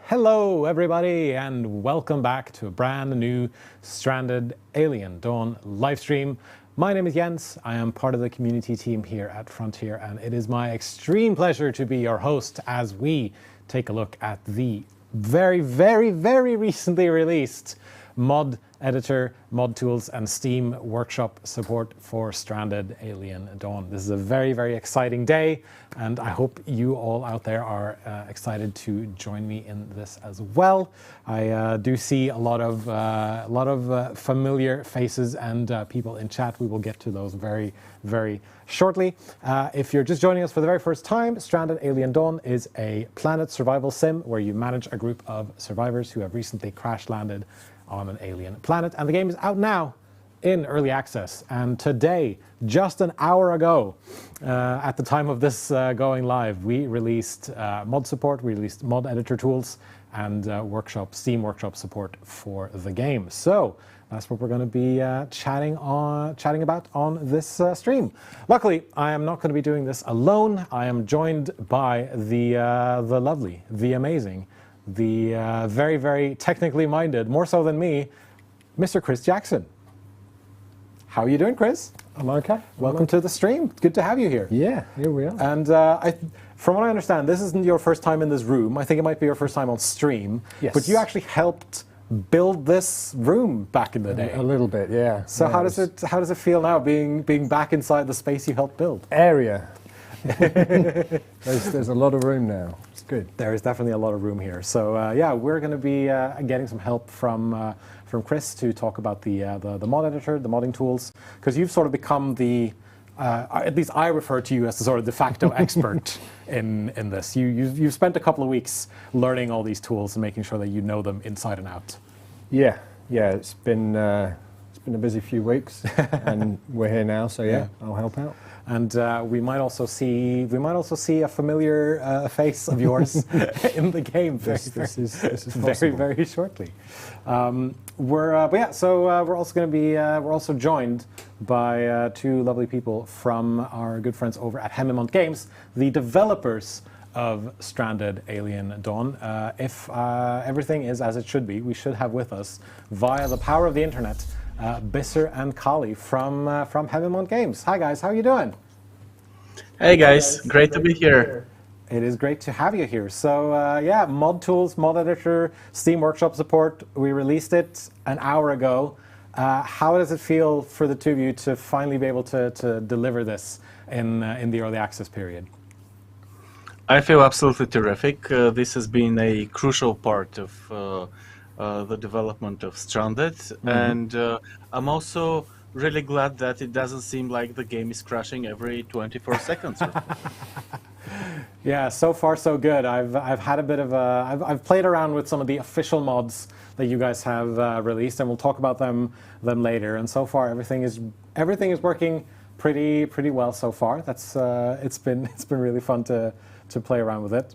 Hello everybody and welcome back to a brand new Stranded Alien Dawn livestream. My name is Jens, I am part of the community team here at Frontier, and it is my extreme pleasure to be your host as we take a look at the very recently released mod editor, mod tools, and Steam Workshop support for Stranded Alien Dawn. This is a very exciting day, and I hope you all out there are excited to join me in this as well. I do see a lot of familiar faces and people in chat. We will get to those very shortly. If you're just joining us for the very first time, Stranded Alien Dawn is a planet survival sim where you manage a group of survivors who have recently crash landed on an alien planet, and the game is out now in early access. And today, just an hour ago, at the time of this going live, we released mod support, we released mod editor tools, and Steam Workshop support for the game. So that's what we're going to be chatting about on this stream. Luckily, I am not going to be doing this alone. I am joined by the lovely, the amazing, the very technically minded, more so than me, Mr. Chris Jackson. How are you doing, Chris? I'm okay. Welcome to the stream. Good to have you here. Yeah, here we are. And from what I understand, this isn't your first time in this room. I think it might be your first time on stream. Yes. But you actually helped build this room back in the day. A little bit, yeah. So yeah, how does it feel now being back inside the space you helped build? Area. There's a lot of room now. It's good. There is definitely a lot of room here. So yeah, we're going to be getting some help from Chris to talk about the mod editor, the modding tools, because you've sort of become the at least I refer to you as the sort of de facto expert in this. You've spent a couple of weeks learning all these tools and making sure that you know them inside and out. Yeah. It's been a busy few weeks, and we're here now. So yeah. I'll help out. And we might also see a familiar face of yours in the game. This is very shortly. We're also going to be we're also joined by two lovely people from our good friends over at Hemimont Games, the developers of Stranded Alien Dawn. If everything is as it should be, we should have with us, via the power of the internet, Bisser and Kali from Hemimont Games. Hi guys, how are you doing? Hey guys, great to be here. It is great to have you here. So yeah, mod tools, mod editor, Steam Workshop support. We released it an hour ago. How does it feel for the two of you to finally be able to deliver this in the early access period? I feel absolutely terrific. This has been a crucial part of the development of Stranded, and I'm also really glad that it doesn't seem like the game is crashing every 24 seconds. Yeah, so far so good. I've had a bit of a I've played around with some of the official mods that you guys have released, and we'll talk about them later. And so far everything is working pretty well so far. That's it's been really fun to play around with it.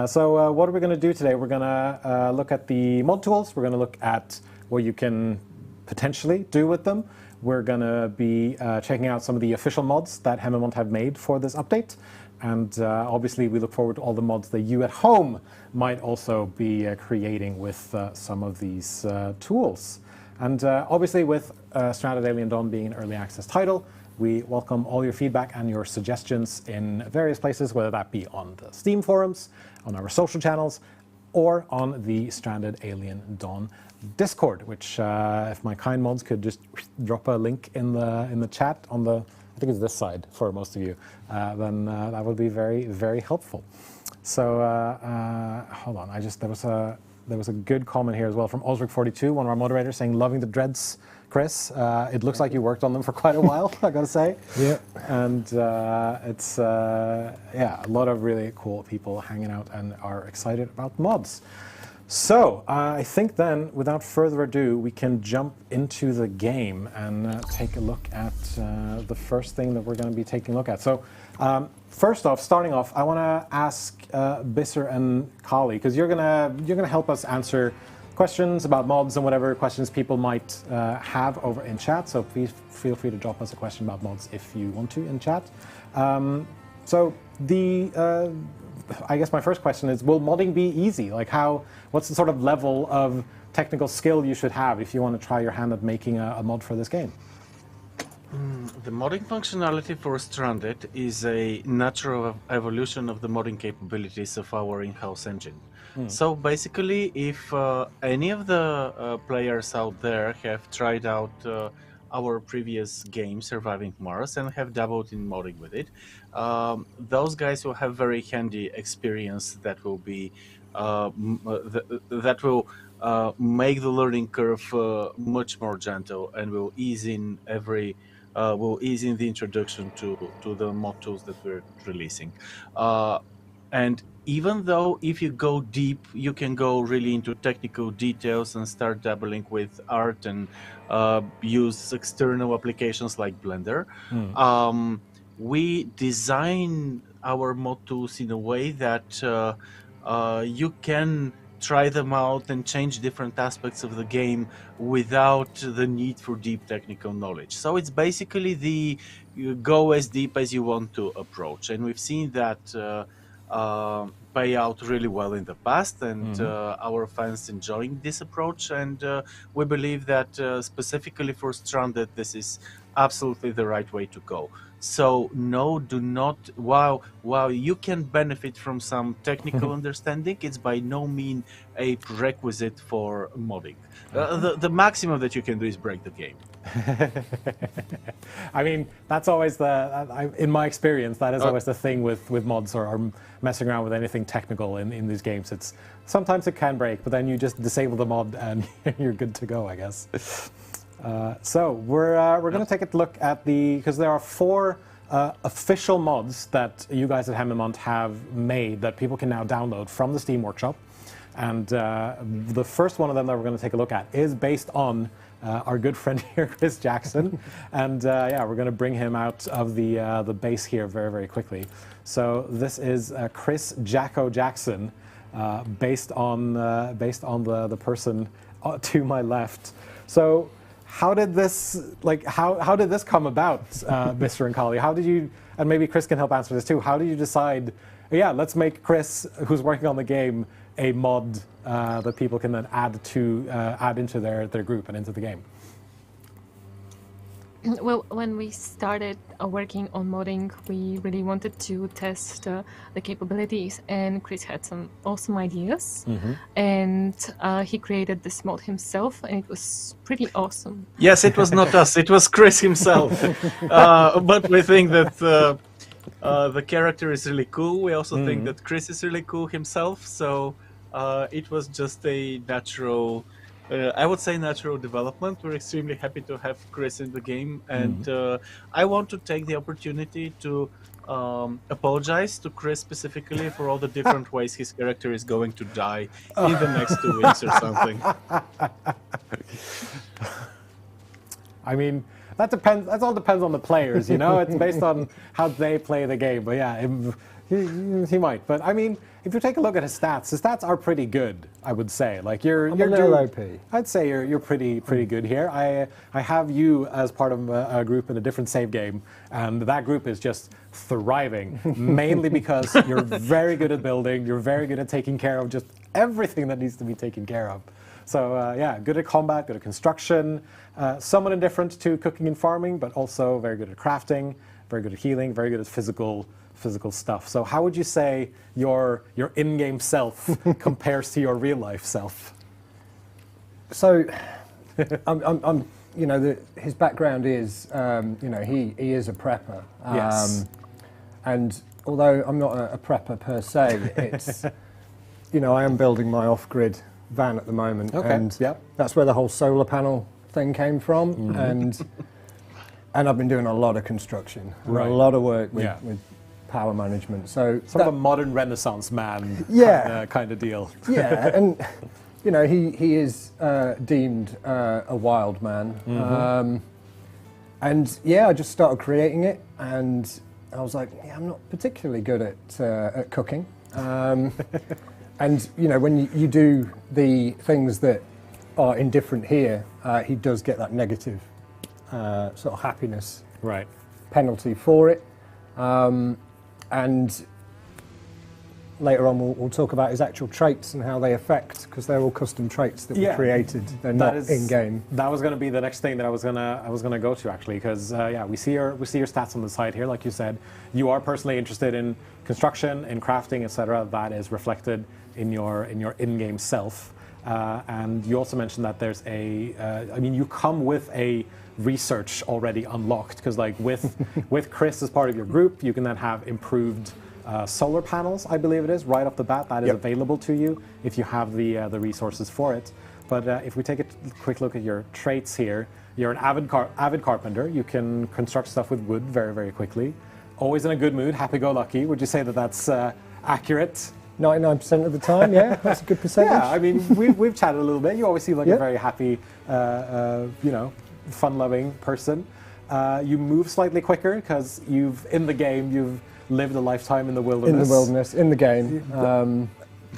So what are we going to do today? We're going to look at the mod tools. We're going to look at what you can potentially do with them. We're going to be checking out some of the official mods that Hemimont have made for this update. And obviously we look forward to all the mods that you at home might also be creating with some of these tools. And obviously with Stranded Alien Dawn being an early access title, we welcome all your feedback and your suggestions in various places, whether that be on the Steam forums, on our social channels, or on the Stranded Alien Dawn Discord, which if my kind mods could just drop a link in the chat on the, I think it's this side for most of you, then that would be very helpful. So hold on, there was a good comment here as well from Osric42, one of our moderators, saying loving the dreads, Chris. It looks like you worked on them for quite a while, I gotta say. Yeah. And it's yeah, a lot of really cool people hanging out and are excited about mods. So I think then, without further ado, we can jump into the game and take a look at the first thing that we're going to be taking a look at. So first off, starting off, I want to ask Bisser and Kali, because you're gonna help us answer questions about mods and whatever questions people might have over in chat. So please feel free to drop us a question about mods if you want to in chat. So the I guess my first question is, will modding be easy? Like what's the sort of level of technical skill you should have if you want to try your hand at making a mod for this game? The modding functionality for Stranded is a natural evolution of the modding capabilities of our in-house engine. So basically, if any of the players out there have tried out our previous game, Surviving Mars, and have dabbled in modding with it, those guys will have very handy experience that will be that will make the learning curve much more gentle and will ease in the introduction to the mod tools that we're releasing. And even though if you go deep, you can go really into technical details and start dabbling with art and use external applications like Blender, we design our mod tools in a way that you can try them out and change different aspects of the game without the need for deep technical knowledge. So it's basically you go as deep as you want to approach, and we've seen that pay out really well in the past, and our fans enjoying this approach, and we believe that specifically for Stranded, this is absolutely the right way to go. So no, do not, while you can benefit from some technical understanding, it's by no means a prerequisite for modding. The maximum that you can do is break the game. I mean, that's always in my experience, that is always the thing with mods or messing around with anything technical in these games. It's sometimes it can break, but then you just disable the mod and you're good to go, I guess. So we're going to take a look at because there are 4 official mods that you guys at Hemimont have made that people can now download from the Steam Workshop. And the first one of them that we're going to take a look at is based on our good friend here, Chris Jackson. And yeah, we're going to bring him out of the base here very quickly. So this is Chris Jacko Jackson, based on the person to my left. So how did this how did this come about, Mr. and Kali? How did you, and maybe Chris can help answer this too, how did you decide, yeah, let's make Chris, who's working on the game, a mod that people can then add into their group and into the game? Well, when we started working on modding, we really wanted to test the capabilities, and Chris had some awesome ideas, and he created this mod himself, and it was pretty awesome. Yes, it was not us, it was Chris himself. But we think that the character is really cool. We also think that Chris is really cool himself, so it was just a natural I would say natural development. We're extremely happy to have Chris in the game, and I want to take the opportunity to apologize to Chris specifically for all the different ways his character is going to die in the next 2 weeks or something. I mean, that depends. That all depends on the players, you know. It's based on how they play the game. But yeah, he might. But I mean, if you take a look at his stats are pretty good. I would say, like you're a little OP. I'd say you're pretty good here. I have you as part of a group in a different save game, and that group is just thriving, mainly because you're very good at building. You're very good at taking care of just everything that needs to be taken care of. So yeah, good at combat, good at construction, somewhat indifferent to cooking and farming, but also very good at crafting, very good at healing, very good at physical stuff. So how would you say your in-game self compares to your real-life self? So, I'm you know, his background is, you know, he is a prepper. Yes. And although I'm not a prepper per se, it's, you know, I am building my off-grid van at the moment, Okay. and Yep. that's where the whole solar panel thing came from, and I've been doing a lot of construction, and Right. a lot of work with, Yeah. with power management. So Sort of a modern Renaissance man Yeah. kind of deal. yeah, and you know, he is deemed a wild man, and yeah, I just started creating it, and I was like, yeah, I'm not particularly good at cooking. And you know, when you do the things that are indifferent here, he does get that negative sort of happiness Right. penalty for it. And later on, we'll talk about his actual traits and how they affect, because they're all custom traits that Yeah. we created. They're That not is- in game. That was going to be the next thing that I was gonna go to, actually, because yeah, we see your stats on the side here. Like you said, you are personally interested in construction, in crafting, etc. That is reflected in your in-game self. And you also mentioned that there's I mean, you come with a research already unlocked, because like with Chris as part of your group, you can then have improved solar panels, I believe it is, right off the bat. That is Yep. available to you if you have the resources for it. But if we take a quick look at your traits here, you're an avid carpenter. You can construct stuff with wood very, very quickly. Always in a good mood, happy-go-lucky. Would you say that that's accurate? 99% of the time, yeah, that's a good percentage. Yeah, I mean, we've chatted a little bit. You always seem like a Yeah. very happy, you know, fun-loving person. You move slightly quicker because you've lived a lifetime in the wilderness. In the wilderness, in the game.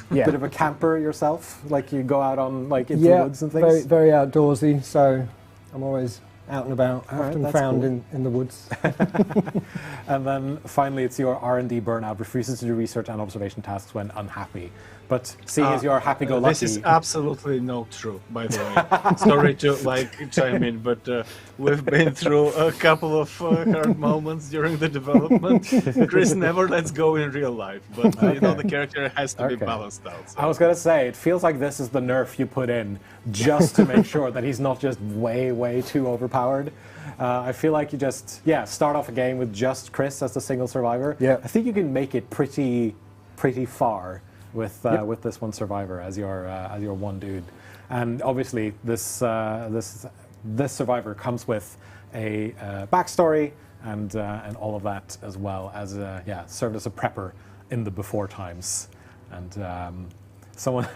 Yeah, Bit of a camper yourself, like you go out on like into the yeah, woods and things. very, very outdoorsy. So I'm always out and about, All right, often that's found cool. in the woods. And then finally, it's your R&D burnout, refuses to do research and observation tasks when unhappy. But seeing as you're happy-go-lucky, This is absolutely not true, by the way. Sorry to chime in, but we've been through a couple of hard moments during the development. Chris never lets go in real life, but you know, the character has to be Okay. balanced out. So. I was going to say, it feels like this is the nerf you put in just to make sure that he's not just way, way too overpowered. I feel like you just, start off a game with just Chris as the single survivor. Yeah. I think you can make it pretty far with this one survivor as your one dude. And obviously, this survivor comes with a backstory and all of that, as well as served as a prepper in the before times. And someone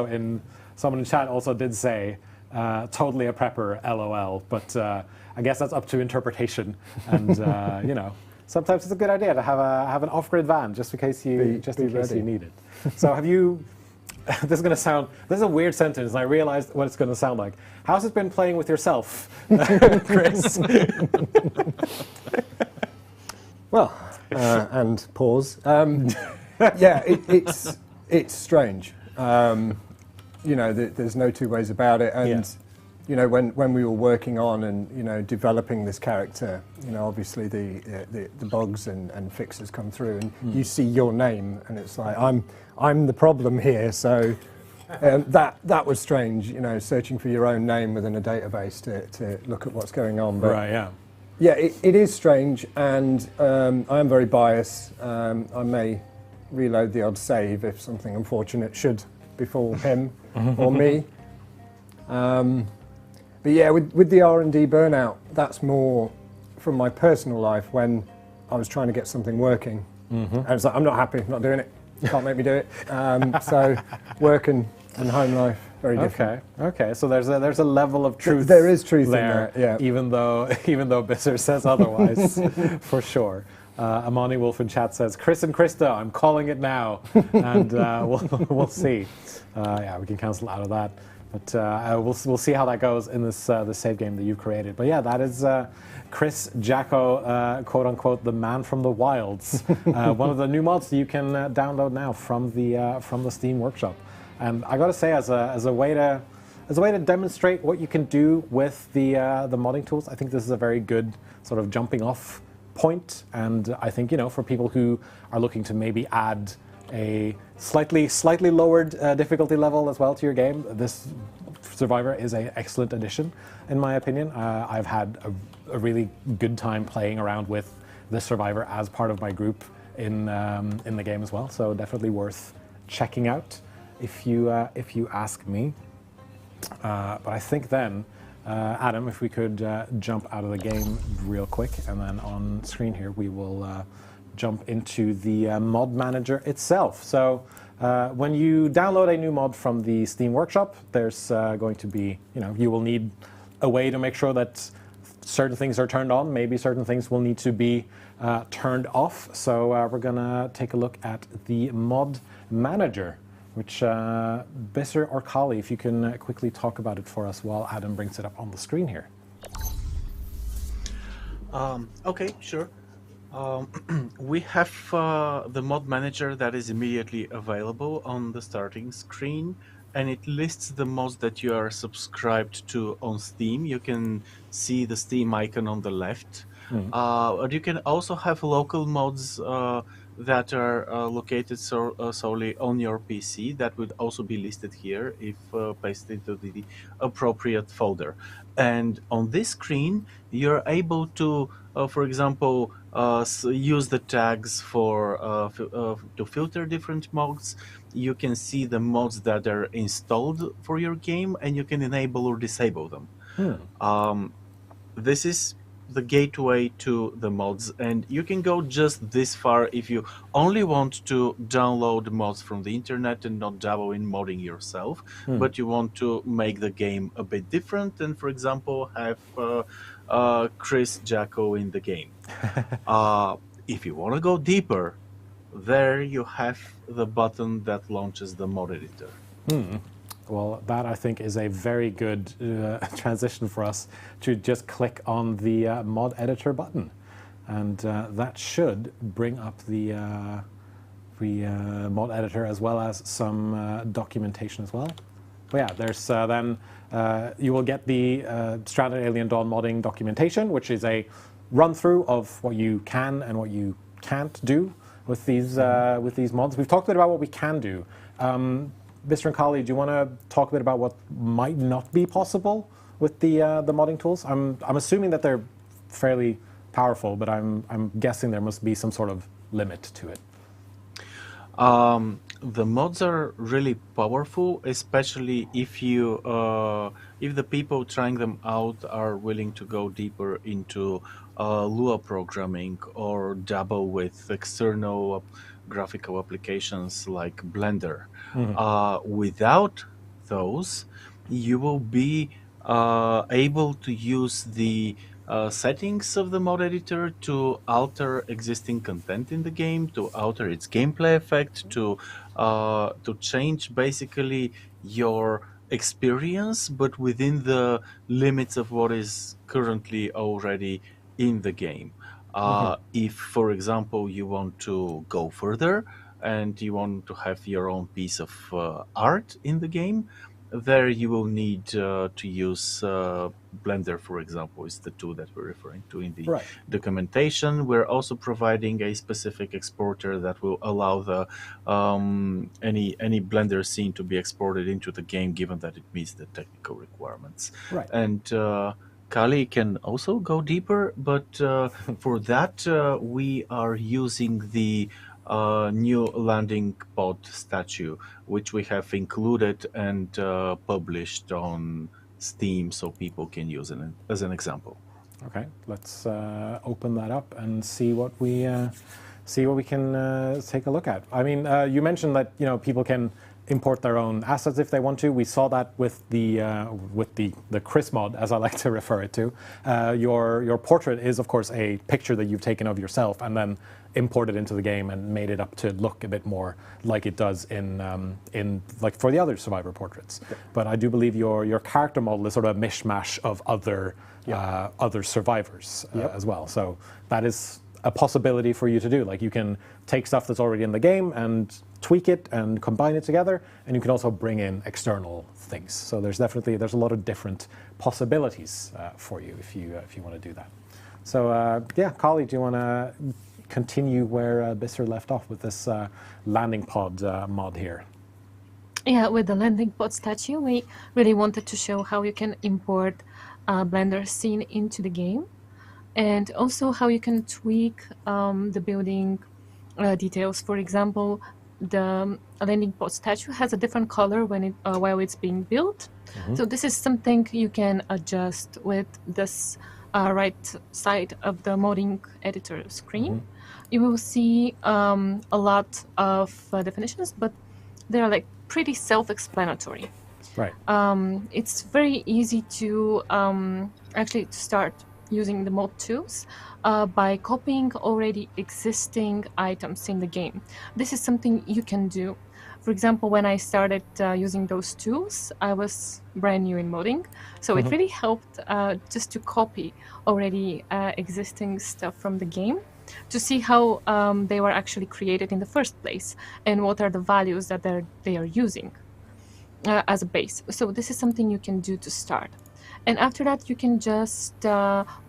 in chat also did say, totally a prepper, LOL. But I guess that's up to interpretation. And you know, sometimes it's a good idea to have an off-grid van just in case you ready. need it. So have you? This is a weird sentence, and I realized what it's going to sound like. How's it been playing with yourself, Chris? Well, and pause. Yeah, it's strange. You know, there's no two ways about it. And Yeah. you know, when we were working on and you know developing this character, you know, obviously the bugs and fixes come through, and you see your name, and it's like I'm the problem here. So that was strange. You know, searching for your own name within a database to look at what's going on. But Right. Yeah. yeah, it is strange, and I am very biased. I may reload the odd save if something unfortunate should befall him or me. But yeah, with the R&D burnout, that's more from my personal life when I was trying to get something working. And it's like, I'm not happy, not doing it, can't make me do it. So work and home life, very different. Okay. So there's a level of truth. There is truth there, in that, yeah. Even though Bisser says otherwise, for sure. Amani Wolf in chat says, Chris and Krista, I'm calling it now, and we'll see. Yeah, we can cancel out of that, but we'll see how that goes in this save game that you've created. But yeah, that is Chris Jacko, quote unquote, the man from the wilds. One of the new mods that you can download now from the Steam Workshop. And I got to say, as a way to demonstrate what you can do with the modding tools, I think this is a very good sort of jumping off point. And I think, for people who are looking to maybe add a slightly lowered difficulty level as well to your game, this Survivor is an excellent addition, in my opinion. I've had a really good time playing around with this Survivor as part of my group in the game as well. So definitely worth checking out if you ask me. But I think then, Adam, if we could jump out of the game real quick, and then on screen here we will jump into the mod manager itself. So when you download a new mod from the Steam Workshop, there's going to be, you will need a way to make sure that certain things are turned on. Maybe certain things will need to be turned off. So we're gonna take a look at the mod manager, which Bisser or Kali, if you can quickly talk about it for us while Adam brings it up on the screen here. Okay, sure. We have the mod manager that is immediately available on the starting screen, and it lists the mods that you are subscribed to on Steam. You can see the Steam icon on the left. But you can also have local mods that are located solely on your PC. That would also be listed here if pasted into the appropriate folder. And on this screen, you're able to, for example, use the tags for to filter different mods. You can see the mods that are installed for your game, and you can enable or disable them. This is the gateway to the mods, and you can go just this far if you only want to download mods from the internet and not dabble in modding yourself, but you want to make the game a bit different and, for example, have Chris Jacko in the game. If you want to go deeper, there you have the button that launches the mod editor. Well, that I think is a very good transition for us to just click on the mod editor button, and that should bring up the mod editor as well as some documentation as well. But yeah, there's then you will get the Stranded Alien Dawn modding documentation, which is a run through of what you can and what you can't do with these mods. We've talked a bit about what we can do. Mr. and Kali, do you want to talk a bit about what might not be possible with the modding tools? I'm assuming that they're fairly powerful, but I'm guessing there must be some sort of limit to it. The mods are really powerful, especially if you if the people trying them out are willing to go deeper into Lua programming or dabble with external graphical applications like Blender. Without those, you will be able to use the settings of the mod editor to alter existing content in the game, to alter its gameplay effect, to change basically your experience, but within the limits of what is currently already in the game. If, for example, you want to go further and you want to have your own piece of art in the game, there you will need to use Blender, for example, is the tool that we're referring to in the documentation. We're also providing a specific exporter that will allow the any Blender scene to be exported into the game, given that it meets the technical requirements. And Kali can also go deeper, but for that we are using the new landing pod statue, which we have included and published on Steam so people can use it as an example. Okay, let's open that up and see what we can take a look at. I mean, you mentioned that people can import their own assets if they want to. We saw that with the Chris mod, as I like to refer it to. Your portrait is, of course, a picture that you've taken of yourself and then imported into the game and made it up to look a bit more like it does in like for the other Survivor portraits. Yeah. But I do believe your character model is sort of a mishmash of other survivors as well. So that is a possibility for you to do. Like you can take stuff that's already in the game and tweak it and combine it together, and you can also bring in external things. So there's a lot of different possibilities for you if you want to do that. So yeah, Kali, do you want to continue where Bisser left off with this landing pod mod here? Yeah, with the landing pod statue, we really wanted to show how you can import a Blender scene into the game, and also how you can tweak the building details. For example, the landing pod statue has a different color when while it's being built. Mm-hmm. So this is something you can adjust with this right side of the modding editor screen. Mm-hmm. You will see a lot of definitions, but they're like pretty self-explanatory. Right. It's very easy to actually start using the mod tools by copying already existing items in the game. This is something you can do. For example, when I started using those tools, I was brand new in modding, so it really helped just to copy already existing stuff from the game to see how they were actually created in the first place and what are the values that they are using as a base. So this is something you can do to start. And after that, you can just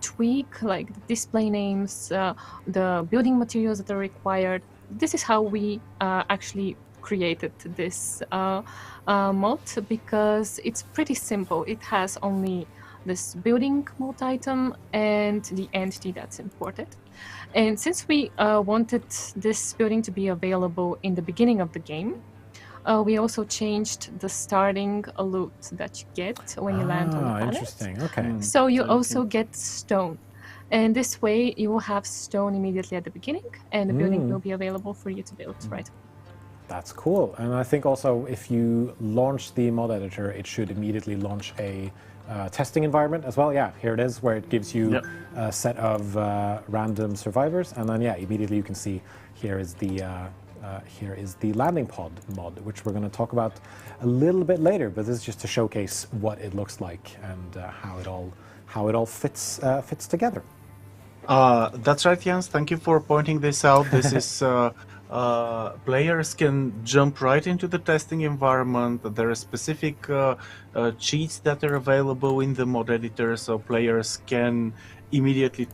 tweak like the display names, the building materials that are required. This is how we actually created this mod, because it's pretty simple. It has only this building mod item and the entity that's imported. And since we wanted this building to be available in the beginning of the game, we also changed the starting loot that you get when you land on the planet. Interesting. Okay. So you also get stone. And this way you will have stone immediately at the beginning, and the building will be available for you to build, right? That's cool. And I think also if you launch the mod editor, it should immediately launch a testing environment as well. Yeah, here it is, where it gives you a set of random survivors. And then, yeah, immediately you can see here is the landing pod mod, which we're going to talk about a little bit later. But this is just to showcase what it looks like and how it all fits together. That's right, Jens. Thank you for pointing this out. This is players can jump right into the testing environment. There are specific cheats that are available in the mod editor, so players can immediately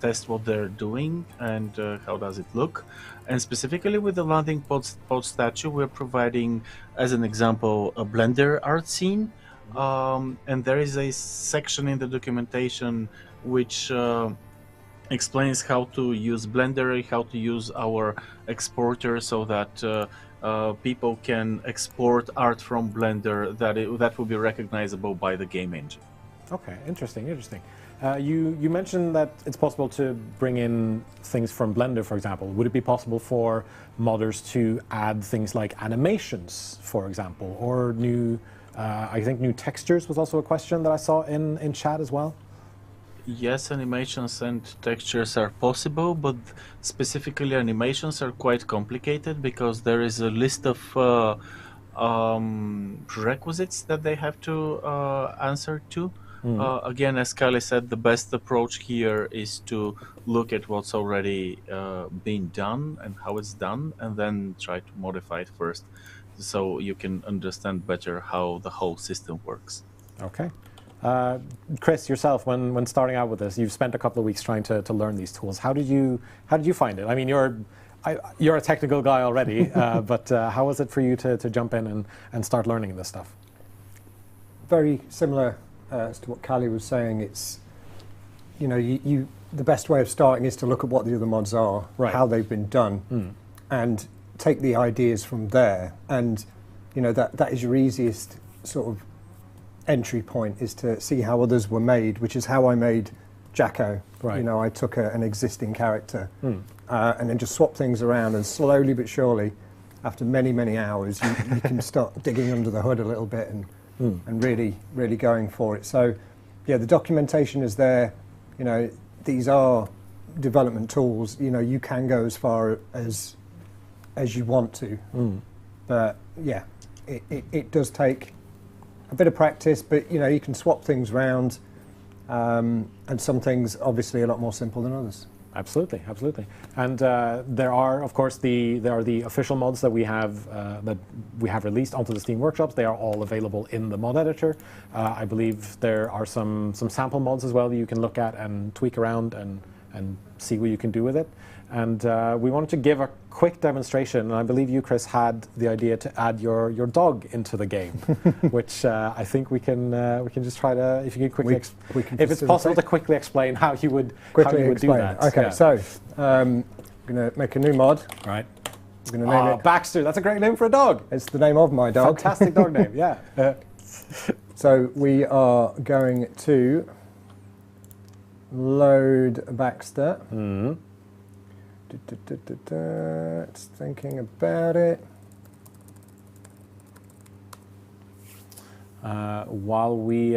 test what they're doing and how does it look. And specifically with the landing pod statue, we're providing, as an example, a Blender art scene. And there is a section in the documentation which explains how to use Blender, how to use our exporter so that people can export art from Blender that will be recognizable by the game engine. Okay, interesting. You mentioned that it's possible to bring in things from Blender, for example. Would it be possible for modders to add things like animations, for example, or new, I think new textures was also a question that I saw in chat as well? Yes, animations and textures are possible, but specifically animations are quite complicated because there is a list of prerequisites that they have to answer to. Again, as Kali said, the best approach here is to look at what's already been done and how it's done, and then try to modify it first so you can understand better how the whole system works. Okay. Chris, yourself, when starting out with this, you've spent a couple of weeks trying to learn these tools. How did you find it? I mean, you're a technical guy already, but how was it for you to jump in and start learning this stuff? Very similar as to what Kali was saying. It's, the best way of starting is to look at what the other mods are, how they've been done, and take the ideas from there. And that is your easiest sort of entry point, is to see how others were made, which is how I made Jacko. Right. I took an existing character and then just swap things around, and slowly but surely, after many, many hours, you can start digging under the hood a little bit and really, really going for it. So, yeah, the documentation is there. These are development tools. You can go as far as you want to, but yeah, it does take a bit of practice. But you can swap things around, and some things obviously a lot more simple than others. Absolutely, absolutely. And there are, of course, the official mods that we have released onto the Steam workshops. They are all available in the mod editor. I believe there are some sample mods as well that you can look at and tweak around and see what you can do with it. And we wanted to give a quick demonstration, and I believe you, Chris, had the idea to add your dog into the game, which I think we can just try to, if you could quickly, if it's possible to quickly explain how you would do that. Okay, yeah. So I'm going to make a new mod. Right. I'm going to name it Baxter. That's a great name for a dog. It's the name of my dog. Fantastic dog name. Yeah. So we are going to load Baxter. It's thinking about it. While we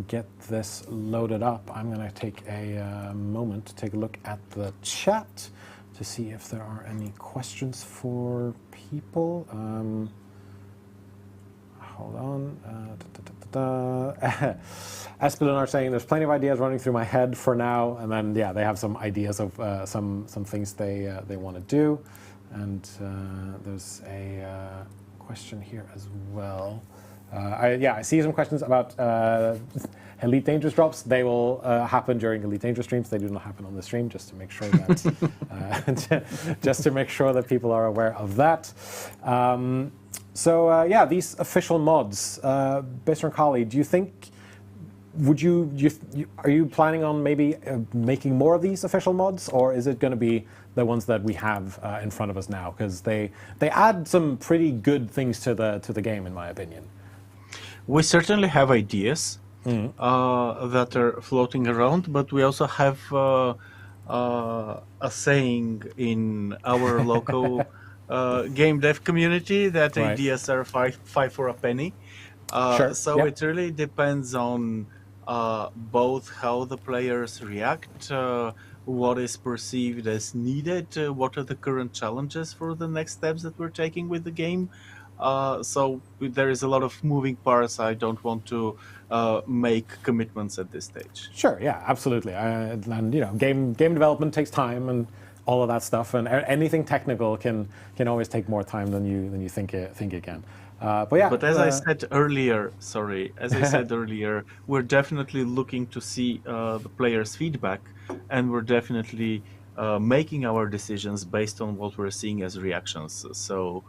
get this loaded up, I'm going to take a moment to take a look at the chat to see if there are any questions for people. Hold on. Espelin are saying there's plenty of ideas running through my head for now, and then yeah, they have some ideas of some things they want to do, and there's a question here as well. I see some questions about Elite Dangerous drops. They will happen during Elite Dangerous streams. They do not happen on the stream, just to make sure that people are aware of that. So these official mods, Baser and Kali, do you think? Are you planning on maybe making more of these official mods, or is it going to be the ones that we have in front of us now? Because they add some pretty good things to the game, in my opinion. We certainly have ideas that are floating around, but we also have a saying in our local game dev community that ideas are five for a penny. Sure. So yep. It really depends on both how the players react, what is perceived as needed, what are the current challenges for the next steps that we're taking with the game. So there is a lot of moving parts. I don't want to make commitments at this stage. Sure, yeah, absolutely. And game development takes time and all of that stuff, and anything technical can always take more time than you think it can. But as I said earlier, we're definitely looking to see the players' feedback, and we're definitely making our decisions based on what we're seeing as reactions. So,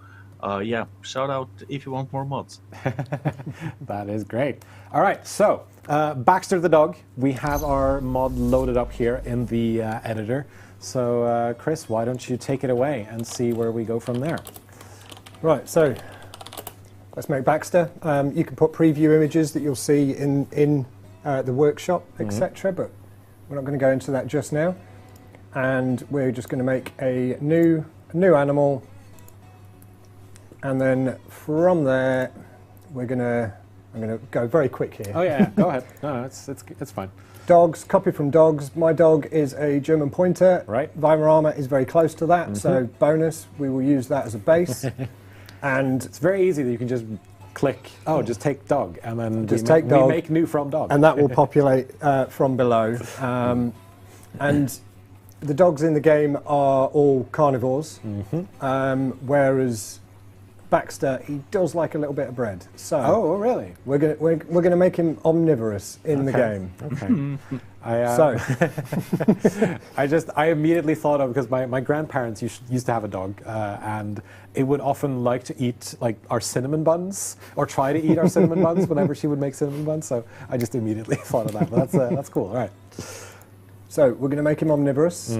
shout out if you want more mods. That is great. All right, so Baxter the dog, we have our mod loaded up here in the editor. So, Chris, why don't you take it away and see where we go from there? Right, so let's make Baxter. You can put preview images that you'll see in the workshop, etc. But we're not going to go into that just now. And we're just going to make a new animal, and then from there I'm going to go very quick here. Oh yeah, go ahead. No, it's fine. Dogs, copy from dogs. My dog is a German Pointer. Right. Weimaraner is very close to that, so bonus. We will use that as a base. And it's very easy that you can just click, just take dog, and then we make new from dog. And that will populate from below. And the dogs in the game are all carnivores, whereas Baxter, he does like a little bit of bread. So really? We're gonna make him omnivorous in the game. Okay. I immediately thought of, because my grandparents used to have a dog, and it would often like to eat like our cinnamon buns, or try to eat our cinnamon buns whenever she would make cinnamon buns. So I just immediately thought of that. But that's cool. All right. So we're going to make him omnivorous.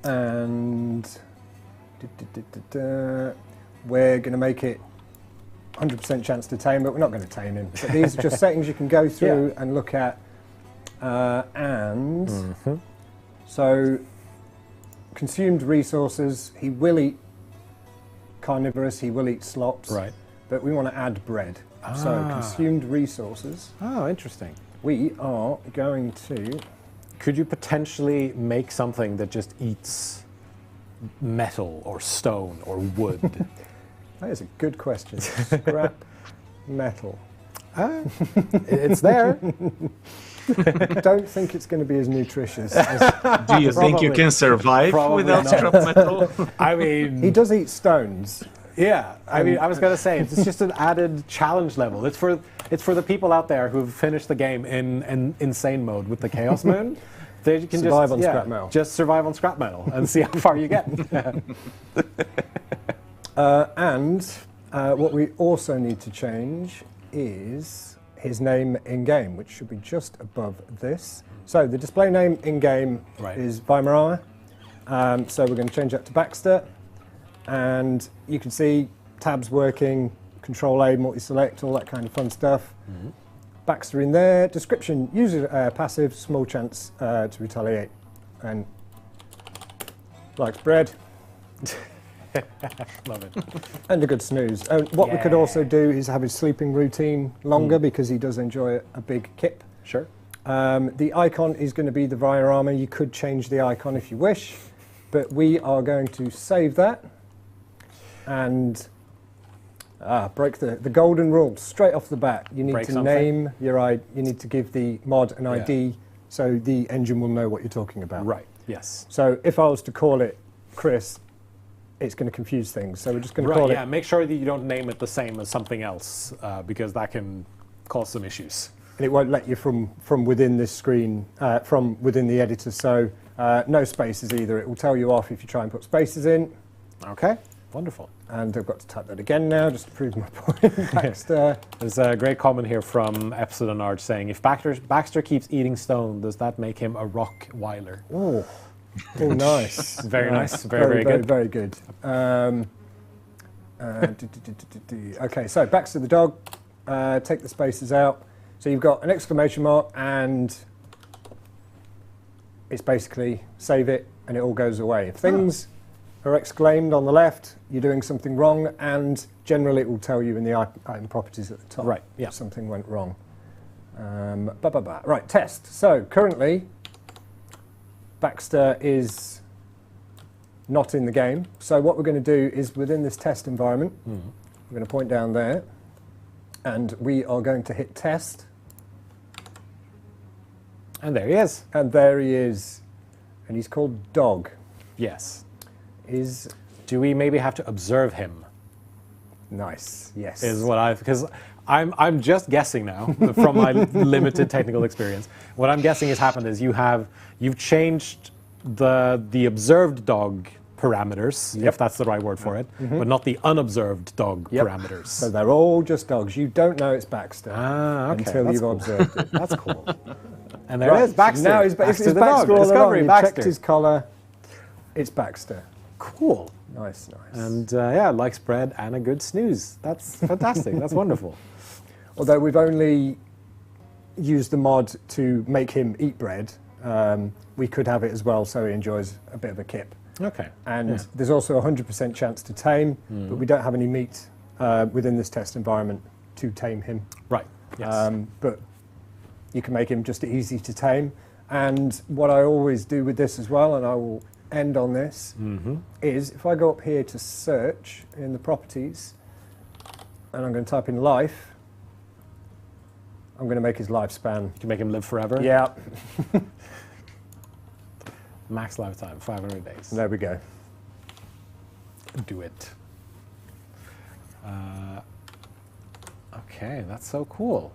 And we're going to make it 100% chance to tame, but we're not going to tame him. But these are just settings you can go through and look at. So, consumed resources, he will eat carnivorous, he will eat slops. Right. But we want to add bread. So, consumed resources. Oh, interesting. We are going to... Could you potentially make something that just eats metal or stone or wood? That is a good question. Scrap metal. It's there. Don't think it's going to be as nutritious as... Do you think you can survive without not. scrap metal? I mean, He does eat stones. yeah. I mean, I was going to say it's just an added challenge level. It's for the people out there who've finished the game in insane mode with the Chaos Moon. They can Survive just, on scrap metal. Just survive on scrap metal and see how far you get. What we also need to change is his name in-game, which should be just above this. So the display name in-game is Weimaraner. So we're going to change that to Baxter. And you can see tabs working, Control-A, multi-select, all that kind of fun stuff. Baxter in there. Description, user passive, small chance to retaliate. And likes bread. Love it. And a good snooze. What we could also do is have his sleeping routine longer because he does enjoy a big kip. Sure. The icon is going to be the Vire armor. You could change the icon if you wish, but we are going to save that and break the golden rule straight off the bat. You need Break to something? name your ID. You need to give the mod an ID so the engine will know what you're talking about. Right. Yes. So if I was to call it Chris, it's going to confuse things. So we're just going to call Yeah. it. Make sure that you don't name it the same as something else because that can cause some issues. And it won't let you from within this screen, from within the editor. So no spaces either. It will tell you off if you try and put spaces in. Okay. Wonderful. And I've got to type that again now just to prove my point. Baxter. There's a great comment here from Epsilon Arch saying, if Baxter keeps eating stone, does that make him a Rockweiler? Oh, nice. Very nice. Very good. Very good. Okay, so Baxter the dog. Take the spaces out. So you've got an exclamation mark and it's basically save it and it all goes away. If things are exclaimed on the left, you're doing something wrong, and generally it will tell you in the item properties at the top if something went wrong. Right, test. So currently, Baxter is not in the game. So what we're going to do is within this test environment, we're going to point down there, and we are going to hit test. And there he is. And there he is. And he's called Dog. Yes. Do we maybe have to observe him? Nice. Yes. Is what because I'm just guessing now from my limited technical experience. What I'm guessing has happened is you've changed the observed dog parameters, if that's the right word for it, but not the unobserved dog parameters. So they're all just dogs. You don't know it's Baxter until you've observed it. That's cool. And there it is, Baxter. Now it's Baxter Baxter the all dog. along. Discovery, You Baxter. checked his collar. It's Baxter. Cool. Nice. And likes bread and a good snooze. That's fantastic. That's wonderful. Although we've only used the mod to make him eat bread, we could have it as well so he enjoys a bit of a kip. Okay. And there's also a 100% chance to tame, but we don't have any meat within this test environment to tame him. Right. Yes. But you can make him just easy to tame. And what I always do with this as well, and I will end on this, is if I go up here to search in the properties, and I'm going to type in life, I'm going to make his lifespan. You can make him live forever? Yeah. Max lifetime, 500 days. There we go. Do it. Okay, that's so cool.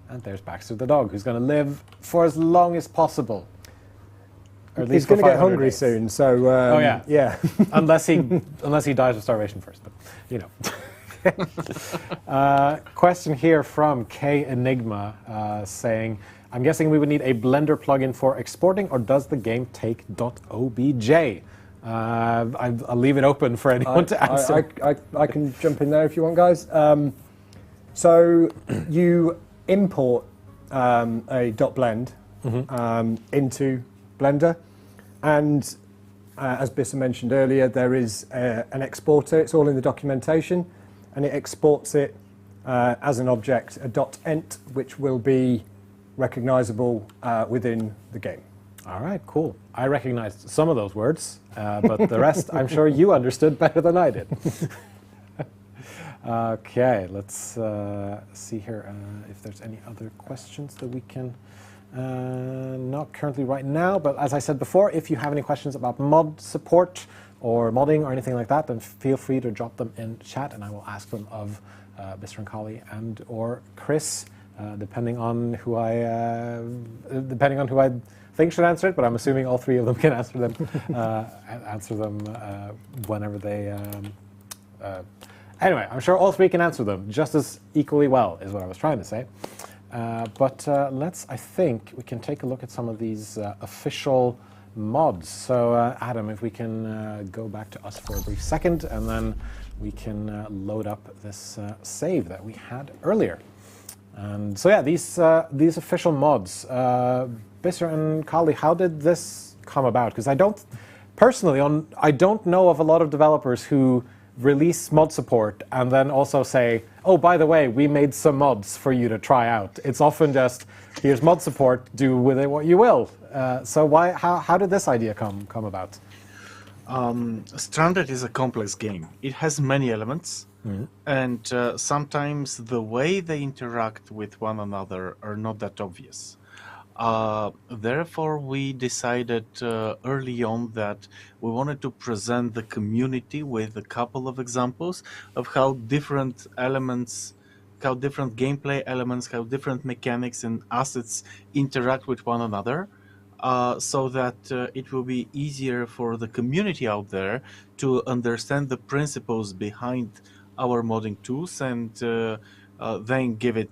And there's Baxter the dog, who's going to live for as long as possible. Or at least He's going to get 500 hungry days. soon, so yeah. unless he dies of starvation first, but you know. Question here from K Enigma saying, I'm guessing we would need a Blender plugin for exporting, or does the game take .obj? I'll leave it open for anyone to answer. I can jump in there if you want, guys. So you import a .blend into Blender, and as Bissa mentioned earlier, there is an exporter. It's all in the documentation, and it exports it as an object, a .ent, which will be recognizable within the game. All right, cool. I recognized some of those words, but the rest I'm sure you understood better than I did. Okay, let's see here if there's any other questions that we can... not currently right now, but as I said before, if you have any questions about mod support or modding or anything like that, then feel free to drop them in chat and I will ask them of Mr. and Kali and or Chris, depending on who I think should answer it, but I'm assuming all three of them can answer them whenever they... Anyway, I'm sure all three can answer them just as equally well, is what I was trying to say. But I think we can take a look at some of these official mods. So Adam, if we can go back to us for a brief second, and then we can load up this save that we had earlier. And so yeah, these official mods, Bisser and Kali, how did this come about? Because I don't know of a lot of developers who release mod support and then also say, oh, by the way, we made some mods for you to try out. It's often just, here's mod support, do with it what you will. So how did this idea come about? Stranded is a complex game. It has many elements, and sometimes the way they interact with one another are not that obvious. Therefore, we decided early on that we wanted to present the community with a couple of examples of how different elements, how different gameplay elements, how different mechanics and assets interact with one another, so that it will be easier for the community out there to understand the principles behind our modding tools and then give it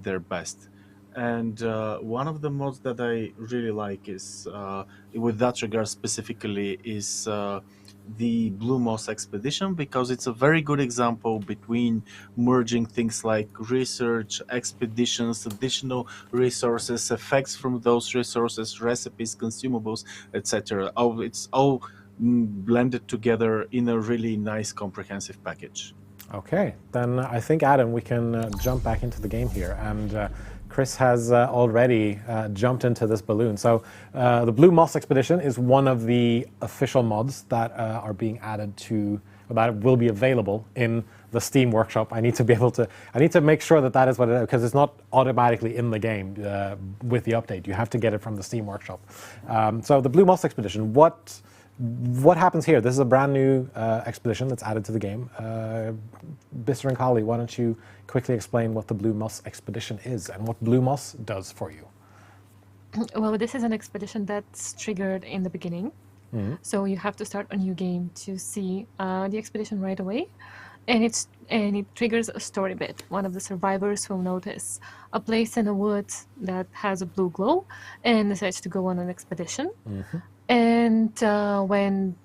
their best. And one of the mods that I really like is, with that regard specifically, is the Blue Moss Expedition, because it's a very good example between merging things like research, expeditions, additional resources, effects from those resources, recipes, consumables, etc. It's all blended together in a really nice comprehensive package. Okay, then I think, Adam, we can jump back into the game here. And Chris has already jumped into this balloon. So the Blue Moss Expedition is one of the official mods that are being added to, that will be available in the Steam Workshop. I need to make sure that is what it is, because it's not automatically in the game with the update. You have to get it from the Steam Workshop. So the Blue Moss Expedition, what happens here? This is a brand new expedition that's added to the game. Bisser and Kali, why don't you quickly explain what the Blue Moss Expedition is and what Blue Moss does for you? Well, this is an expedition that's triggered in the beginning. So you have to start a new game to see the expedition right away. And it triggers a story bit. One of the survivors will notice a place in the woods that has a blue glow and decides to go on an expedition. And when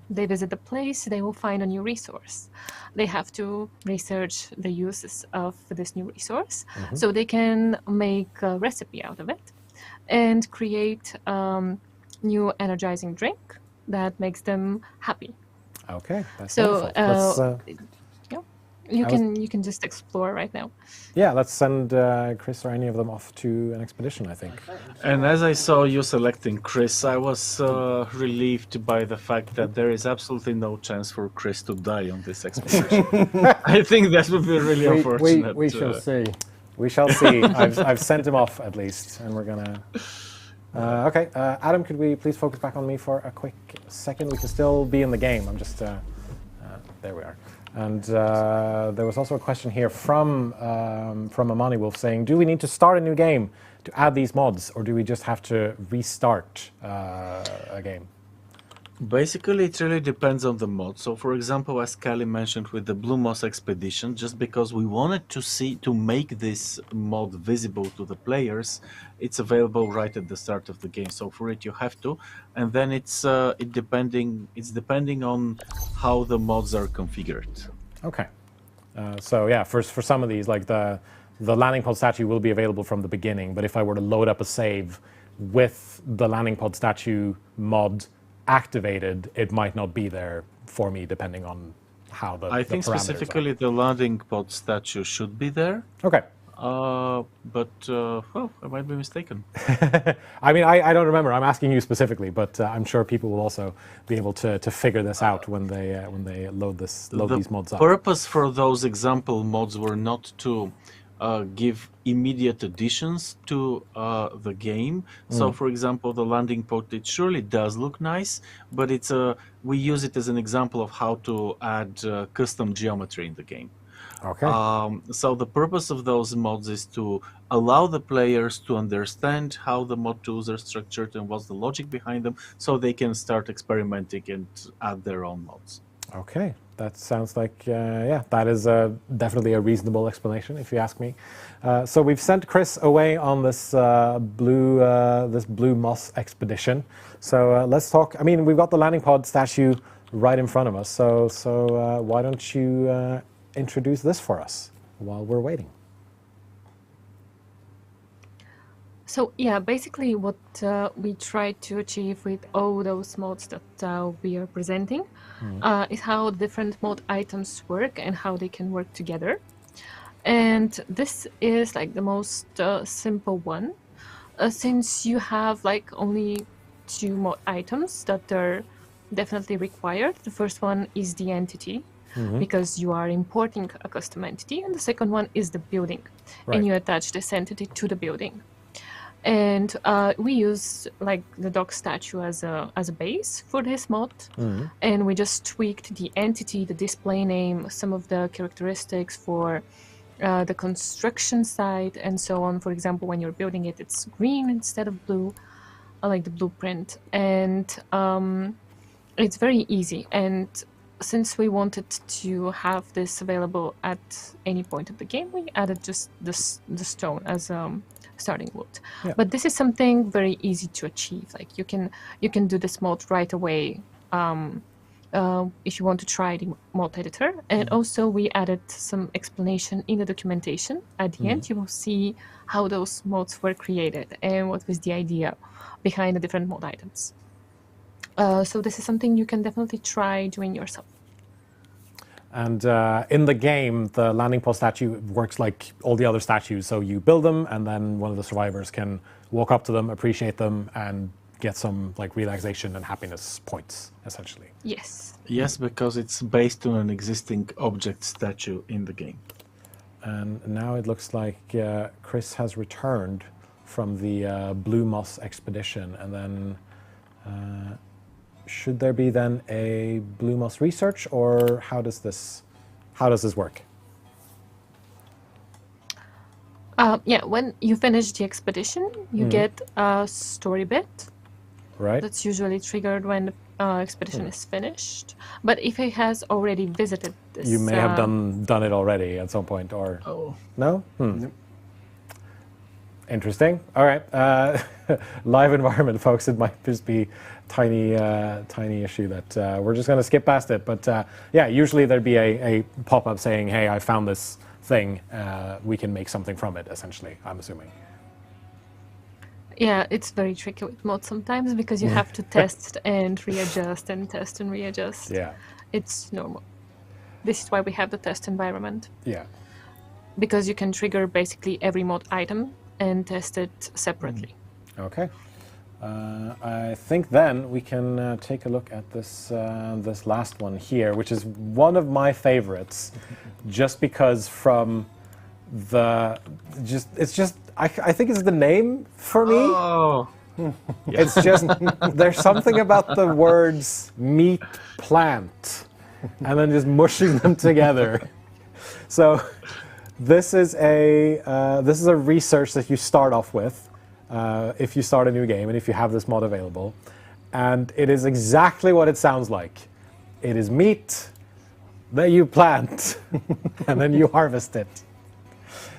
they visit the place, they will find a new resource. They have to research the uses of this new resource so they can make a recipe out of it and create new energizing drink that makes them happy. Okay, that's so wonderful. You can just explore right now. Yeah, let's send Chris or any of them off to an expedition, I think. And as I saw you selecting Chris, I was relieved by the fact that there is absolutely no chance for Chris to die on this expedition. I think that would be really unfortunate. We shall see. We shall see. I've sent him off at least, and we're gonna... okay, Adam, could we please focus back on me for a quick second? We can still be in the game. I'm just... there we are. And there was also a question here from Amani Wolf saying, do we need to start a new game to add these mods, or do we just have to restart a game? Basically, it really depends on the mod. So, for example, as Kelly mentioned with the Blue Moss Expedition, just because we wanted to make this mod visible to the players, it's available right at the start of the game. So for it, you have to, and then it's depending on how the mods are configured. Okay. So yeah, for some of these, like the landing pod statue will be available from the beginning, but if I were to load up a save with the landing pod statue mod activated, it might not be there for me depending on how the I think parameters specifically are. the landing pod statue should be there. Okay. But well, I might be mistaken. I mean, I don't remember. I'm asking you specifically, but I'm sure people will also be able to figure this out when they load these mods up. The purpose for those example mods were not to give immediate additions to the game. So, for example, the landing pod, it surely does look nice, but we use it as an example of how to add custom geometry in the game. Okay. So the purpose of those mods is to allow the players to understand how the mod tools are structured and what's the logic behind them, so they can start experimenting and add their own mods. Okay, that sounds like, yeah, that is definitely a reasonable explanation, if you ask me. So we've sent Chris away on this blue moss expedition. So let's talk. I mean, we've got the landing pod statue right in front of us. So why don't you introduce this for us while we're waiting? So yeah, basically what we try to achieve with all those mods that we are presenting is how different mod items work and how they can work together. And this is like the most simple one, since you have like only 2 mod items that are definitely required. The first one is the entity, because you are importing a custom entity, and the second one is the building, and you attach this entity to the building. And we use like the dog statue as a base for this mod, and we just tweaked the entity, the display name, some of the characteristics for the construction side, and so on. For example, when you're building it, it's green instead of blue, like the blueprint, and it's very easy. And since we wanted to have this available at any point of the game, we added just the stone as starting wood. Yeah. But this is something very easy to achieve. Like you can do this mod right away if you want to try the mod editor. And also we added some explanation in the documentation. At the end, you will see how those mods were created and what was the idea behind the different mod items. So this is something you can definitely try doing yourself. And in the game, the landing pod statue works like all the other statues. So you build them, and then one of the survivors can walk up to them, appreciate them, and get some like relaxation and happiness points, essentially. Yes. Yes, because it's based on an existing object statue in the game. And now it looks like Chris has returned from the Blue Moss expedition, and then should there be then a Blue Moss research, or how does this work? Yeah, when you finish the expedition, you get a story bit. Right. That's usually triggered when the expedition is finished. But if he has already visited this, You may have done it already at some point, or no? Nope. Interesting. All right. Live environment, folks. It might just be tiny issue that we're just going to skip past it. But yeah, usually there'd be a pop-up saying, "Hey, I found this thing. We can make something from it." Essentially, I'm assuming. Yeah, it's very tricky with mods sometimes because you have to test and readjust and test and readjust. Yeah. It's normal. This is why we have the test environment. Yeah. Because you can trigger basically every mod item and test it separately. Okay. I think then we can take a look at this this last one here, which is one of my favorites, just because from the I think it's the name for me. Oh, It's just there's something about the words meat plant and then just mushing them together. So this is a research that you start off with if you start a new game and if you have this mod available. and it is exactly what it sounds like. It is meat that you plant and then you harvest it.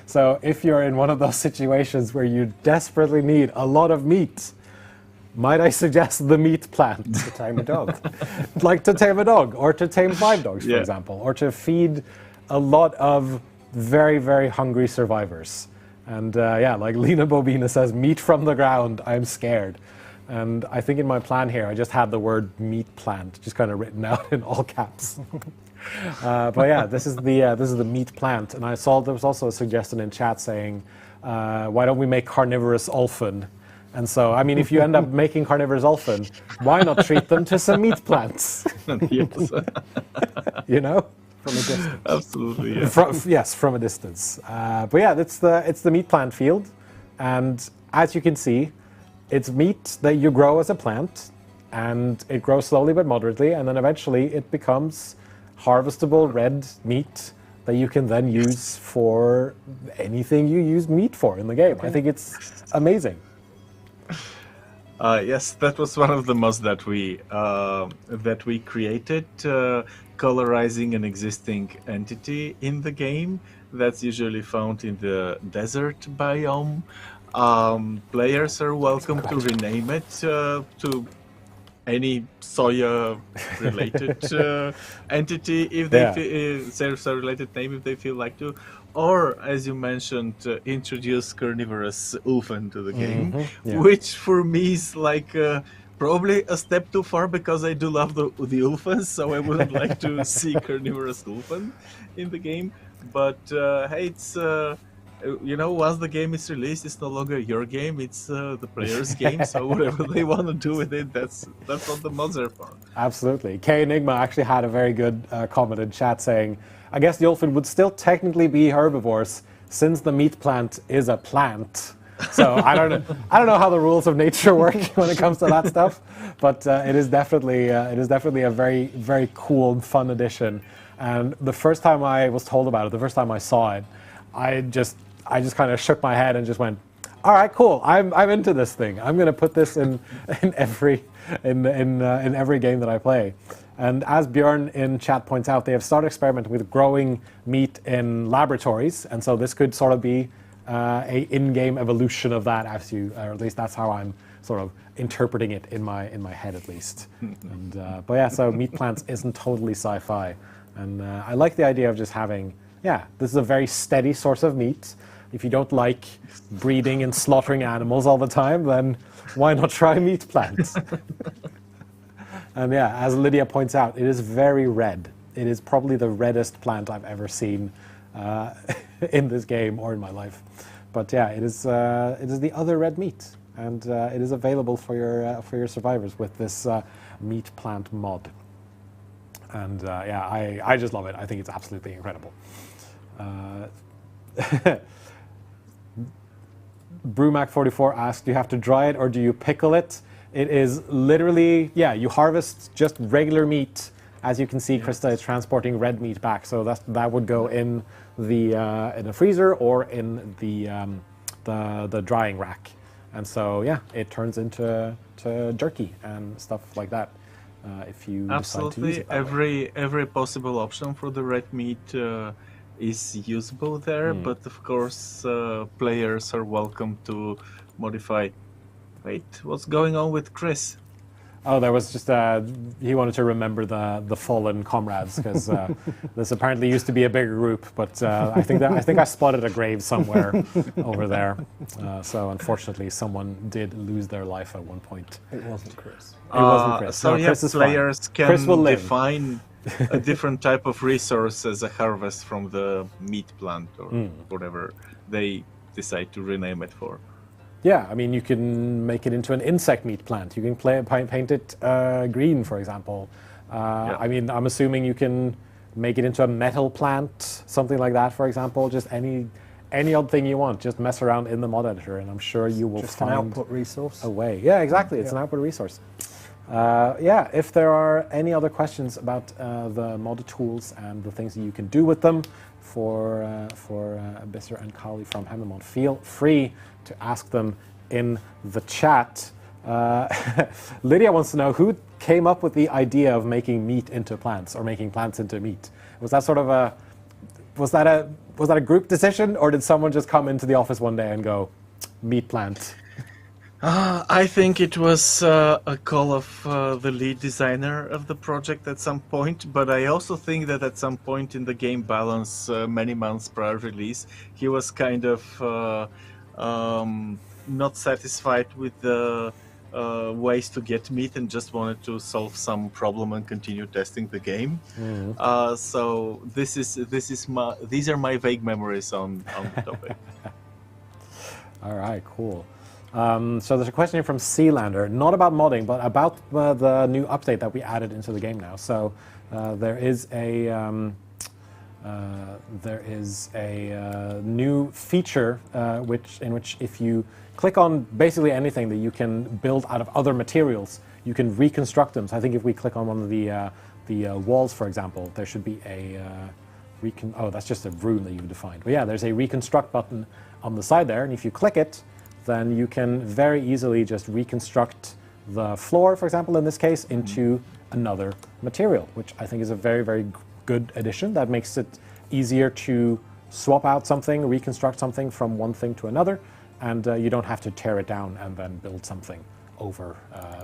So if you're in one of those situations where you desperately need a lot of meat, might I suggest the meat plant? To tame a dog. Like to tame a dog, or to tame 5 dogs, for example, or to feed a lot of very, very hungry survivors. And like Lena Bobina says, meat from the ground, I'm scared. And I think in my plan here, I just had the word meat plant just kind of written out in all caps. But yeah, this is the meat plant. And I saw there was also a suggestion in chat saying, why don't we make carnivorous olphin? And so, I mean, if you end up making carnivorous olphin, why not treat them to some meat plants? Yes. You know? From a distance. Absolutely, yeah. Yes, from a distance. But yeah, it's the meat plant field. And as you can see, it's meat that you grow as a plant. And it grows slowly but moderately. And then eventually it becomes harvestable red meat that you can then use for anything you use meat for in the game. I think it's amazing. Yes, that was one of the mods that we created, colorizing an existing entity in the game that's usually found in the desert biome. Players are welcome to rename it to any soya-related entity if they related name if they feel like to. Or, as you mentioned, introduce carnivorous Ulfen to the game, which for me is like probably a step too far because I do love the Ulfens, so I wouldn't like to see carnivorous Ulfen in the game. But hey, it's once the game is released, it's no longer your game; it's the player's game. So whatever they want to do with it, that's what the mods are for. Absolutely. K Enigma actually had a very good comment in chat saying, I guess the Ulfen would still technically be herbivores since the meat plant is a plant. So I don't know how the rules of nature work when it comes to that stuff, but it is definitely a very, very cool and fun addition. And the first time I was told about it, the first time I saw it, I just kind of shook my head and just went, all right, cool. I'm into this thing. I'm going to put this in every game that I play. And as Björn in chat points out, they have started experimenting with growing meat in laboratories, and so this could sort of be a in-game evolution of that, or at least that's how I'm sort of interpreting it in my head, at least. But yeah, so meat plants isn't totally sci-fi, and I like the idea of just having, this is a very steady source of meat. If you don't like breeding and slaughtering animals all the time, then why not try meat plants? And yeah, as Lydia points out, it is very red. It is probably the reddest plant I've ever seen in this game or in my life. But yeah, it is the other red meat, and it is available for your survivors with this meat plant mod. And I just love it. I think it's absolutely incredible. Brewmac44 asks, do you have to dry it or do you pickle it? It is literally, you harvest just regular meat. As you can see, Krista is transporting red meat back, so that would go in a freezer or in the drying rack, and so it turns into jerky and stuff like that. If you decide to use it that way. Every possible option for the red meat is usable there, but of course players are welcome to modify. Wait, what's going on with Chris? Oh, there was just he wanted to remember the fallen comrades, because this apparently used to be a bigger group, but I think I spotted a grave somewhere over there. So unfortunately, someone did lose their life at one point. It wasn't Chris. It wasn't Chris. So no, Chris is players fine. Chris will can live. define a different type of resource as a harvest from the meat plant or whatever they decide to rename it for. Yeah, I mean, you can make it into an insect meat plant. You can paint it green, for example. I mean, I'm assuming you can make it into a metal plant, something like that, for example. Just any odd thing you want. Just mess around in the mod editor, and I'm sure you will just find an output resource. a way. Yeah, exactly. It's an output resource. If there are any other questions about the mod tools and the things that you can do with them for Bisser and Kali from Hammermod, feel free to ask them in the chat. Lydia wants to know who came up with the idea of making meat into plants or making plants into meat. Was that sort of was that a group decision, or did someone just come into the office one day and go, meat plant? I think it was a call of the lead designer of the project at some point, but I also think that at some point in the game balance, many months prior release, he was kind of not satisfied with the ways to get meat and just wanted to solve some problem and continue testing the game. So these are my vague memories on the topic. All right, cool. So there's a question here from Sealander, not about modding, but about the new update that we added into the game now. So there is a new feature in which if you click on basically anything that you can build out of other materials, you can reconstruct them. So I think if we click on one of the walls, for example, there should be a oh, that's just a rune that you've defined. But yeah, there's a reconstruct button on the side there, and if you click it, then you can very easily just reconstruct the floor, for example, in this case, into another material, which I think is a very, very good addition. That makes it easier to swap out something, reconstruct something from one thing to another, and you don't have to tear it down and then build something over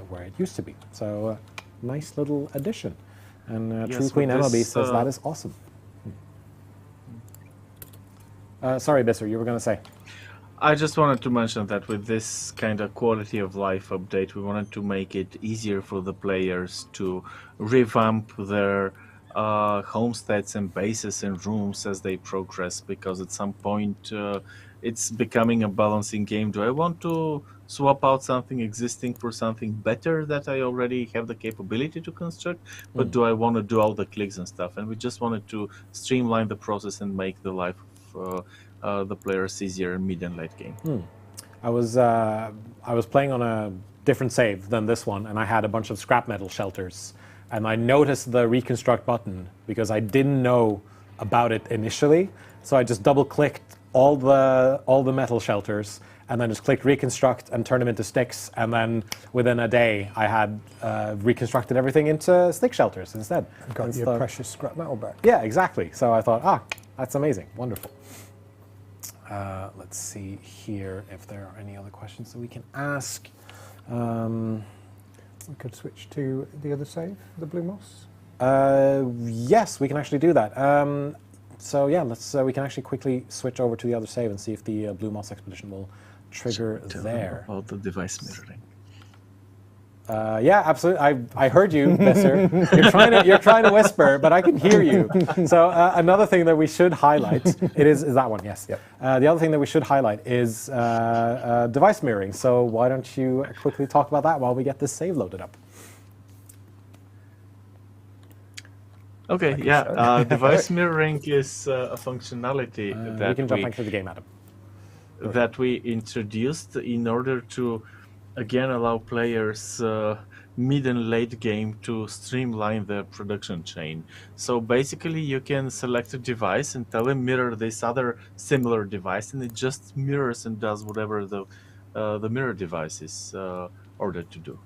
where it used to be. So nice little addition. And Yes, True Queen MLB says that is awesome. Sorry, Bisser, you were going to say. I just wanted to mention that with this kind of quality of life update, we wanted to make it easier for the players to revamp their homesteads and bases and rooms as they progress, because at some point it's becoming a balancing game. Do I want to swap out something existing for something better that I already have the capability to construct, but do I want to do all the clicks and stuff? And we just wanted to streamline the process and make the life of the players easier in mid and late game. I was playing on a different save than this one, and I had a bunch of scrap metal shelters, and I noticed the reconstruct button because I didn't know about it initially. So I just double-clicked all the metal shelters, and then just clicked reconstruct and turn them into sticks, and then within a day I had reconstructed everything into stick shelters instead. Got your precious scrap metal back. Yeah, exactly. So I thought, that's amazing, wonderful. Let's see here if there are any other questions that we can ask. We could switch to the other save, the Blue Moss. Yes, we can actually do that. So yeah, we can actually quickly switch over to the other save and see if the Blue Moss expedition will trigger there. About the device mirroring. Yeah, absolutely. I heard you, Besser. You're trying to whisper, but I can hear you. So another thing that we should highlight, is that one, yes. Yep. The other thing that we should highlight is device mirroring. So why don't you quickly talk about that while we get this save loaded up? Okay, yeah. Device mirroring is a functionality that we can jump back to the game, Adam. That we introduced in order to again allow players mid and late game to streamline their production chain. So basically you can select a device and tell him mirror this other similar device, and it just mirrors and does whatever the mirror device is ordered to do.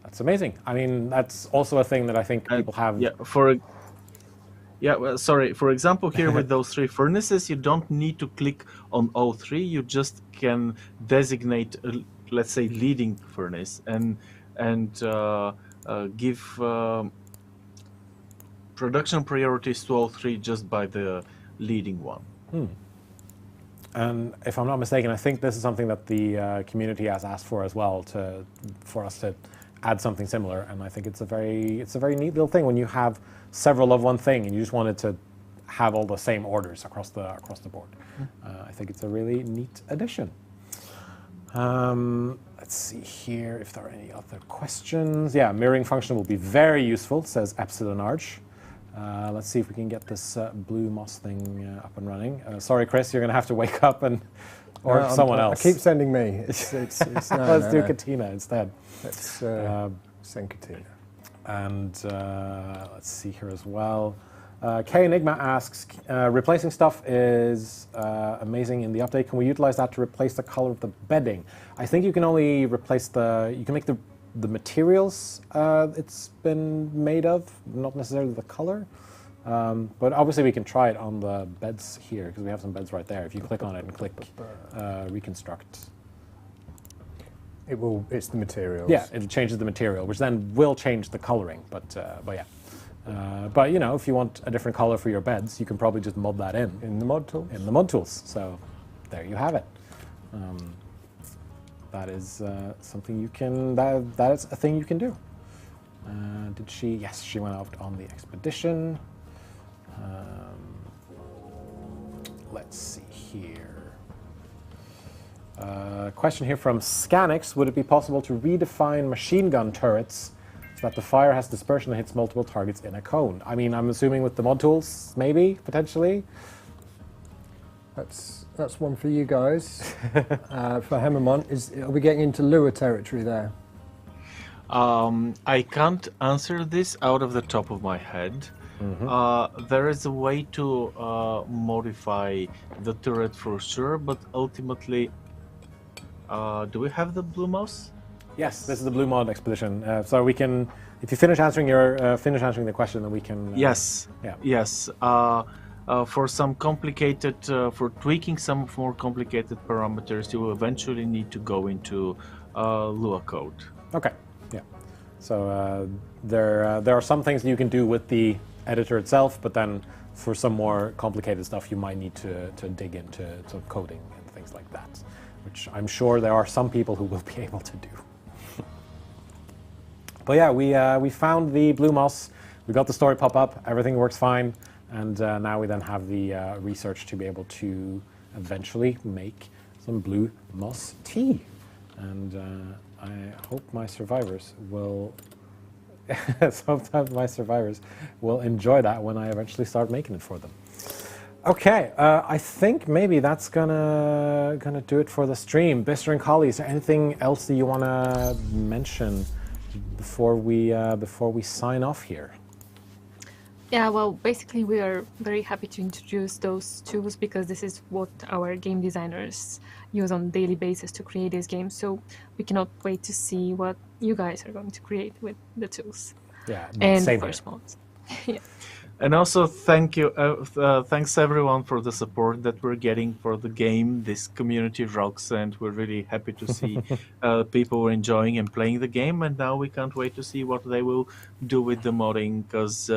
That's amazing. I mean, that's also a thing that I think people have. For example, here with those three furnaces, you don't need to click on all three. You just can designate let's say leading furnace and give production priorities to all three just by the leading one. And if I'm not mistaken, I think this is something that the community has asked for as well, for us to add something similar. And I think it's a very neat little thing when you have several of one thing and you just wanted to have all the same orders across the board. I think it's a really neat addition. Let's see here if there are any other questions. Yeah, mirroring function will be very useful, says Epsilon Arch. Let's see if we can get this Blue Moss thing up and running. Sorry, Chris, you're going to have to wake up or someone else. Keep sending me. Let's do Katina instead. Let's send Katina. And let's see here as well. K Enigma asks, replacing stuff is amazing in the update. Can we utilize that to replace the color of the bedding? I think you can only replace you can make the materials it's been made of, not necessarily the color. But obviously we can try it on the beds here, because we have some beds right there. If you click on it and click reconstruct. It's the materials. Yeah, it changes the material, which then will change the coloring, but yeah. But you know, if you want a different color for your beds, you can probably just mod that in the mod tools. In the mod tools. So there you have it. That is something you can. That is a thing you can do. Did she? Yes, she went out on the expedition. Let's see here. Question here from Scanix. Would it be possible to redefine machine gun turrets so that the fire has dispersion and hits multiple targets in a cone? I mean, I'm assuming with the mod tools, maybe, potentially. That's one for you guys. For Hammermont, are we getting into lure territory there? I can't answer this out of the top of my head. There is a way to modify the turret for sure, but ultimately, do we have the blue mouse? Yes, this is the blue mod expedition. So we can, if you finish answering the question, then we can. Yes. Yeah. Yes. For some complicated, for tweaking some more complicated parameters, you will eventually need to go into Lua code. Okay. Yeah. So there are some things that you can do with the editor itself, but then for some more complicated stuff, you might need to dig into coding and things like that, which I'm sure there are some people who will be able to do. But yeah, we found the blue moss. We got the story pop up. Everything works fine, and now we then have the research to be able to eventually make some blue moss tea. And I hope my survivors will. Sometimes my survivors will enjoy that when I eventually start making it for them. Okay, I think maybe that's gonna do it for the stream. Bister and Kali, is there anything else that you want to mention before we sign off here? Yeah, well, basically we are very happy to introduce those tools because this is what our game designers use on a daily basis to create these games. So we cannot wait to see what you guys are going to create with the tools. Yeah, and same first mods. Yeah. And also thanks everyone for the support that we're getting for the game. This community rocks, and we're really happy to see people enjoying and playing the game. And now we can't wait to see what they will do with the modding, because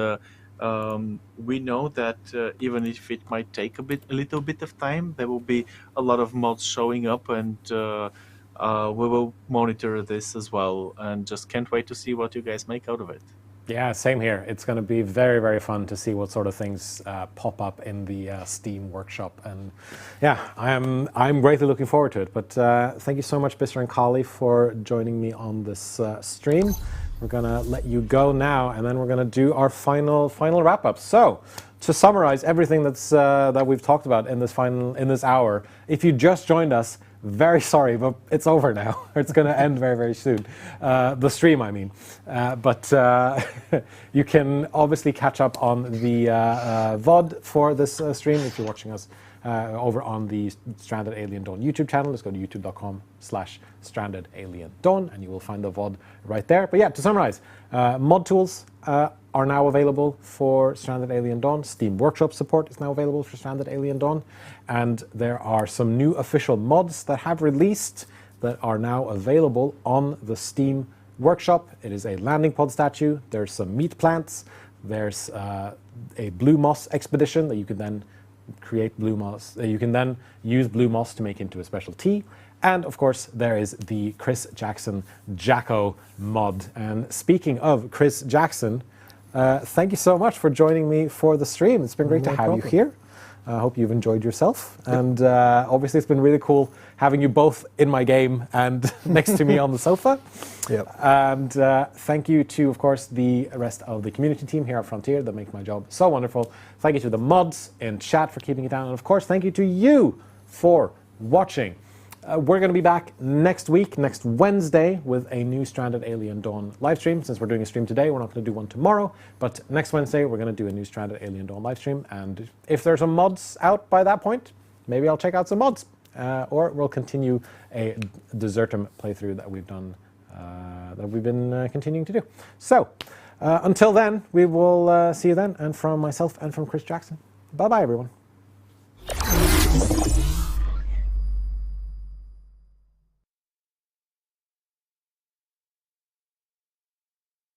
we know that even if it might take a little bit of time, there will be a lot of mods showing up, and we will monitor this as well. And just can't wait to see what you guys make out of it. Yeah, same here. It's going to be very, very fun to see what sort of things pop up in the Steam workshop, and yeah, I'm greatly looking forward to it. But thank you so much, Bister and Kali, for joining me on this stream. We're going to let you go now, and then we're going to do our final wrap up. So, to summarize everything that we've talked about in this hour, if you just joined us, very sorry, but it's over now. It's going to end very, very soon. The stream, I mean. But you can obviously catch up on the VOD for this stream if you're watching us over on the Stranded Alien Dawn YouTube channel. Just go to youtube.com/Stranded Alien Dawn, and you will find the VOD right there. But yeah, to summarize, mod tools are now available for Stranded Alien Dawn. Steam Workshop support is now available for Stranded Alien Dawn. And there are some new official mods that have released that are now available on the Steam Workshop. It is a landing pod statue. There's some meat plants. There's a blue moss expedition that you can then create blue moss. You can then use blue moss to make into a special tea. And of course, there is the Chris Jackson Jacko mod. And speaking of Chris Jackson, thank you so much for joining me for the stream. It's been great to have you here. I hope you've enjoyed yourself. And obviously, it's been really cool having you both in my game and next to me on the sofa. Yep. And thank you to, of course, the rest of the community team here at Frontier that make my job so wonderful. Thank you to the mods in chat for keeping it down. And of course, thank you to you for watching. We're going to be back next week, next Wednesday, with a new Stranded Alien Dawn live stream. Since we're doing a stream today, we're not going to do one tomorrow, but next Wednesday we're going to do a new Stranded Alien Dawn live stream. And if there's some mods out by that point, maybe I'll check out some mods, or we'll continue a Desertum playthrough that we've done, that we've been continuing to do. So until then, we will see you then. And from myself and from Chris Jackson, bye bye everyone.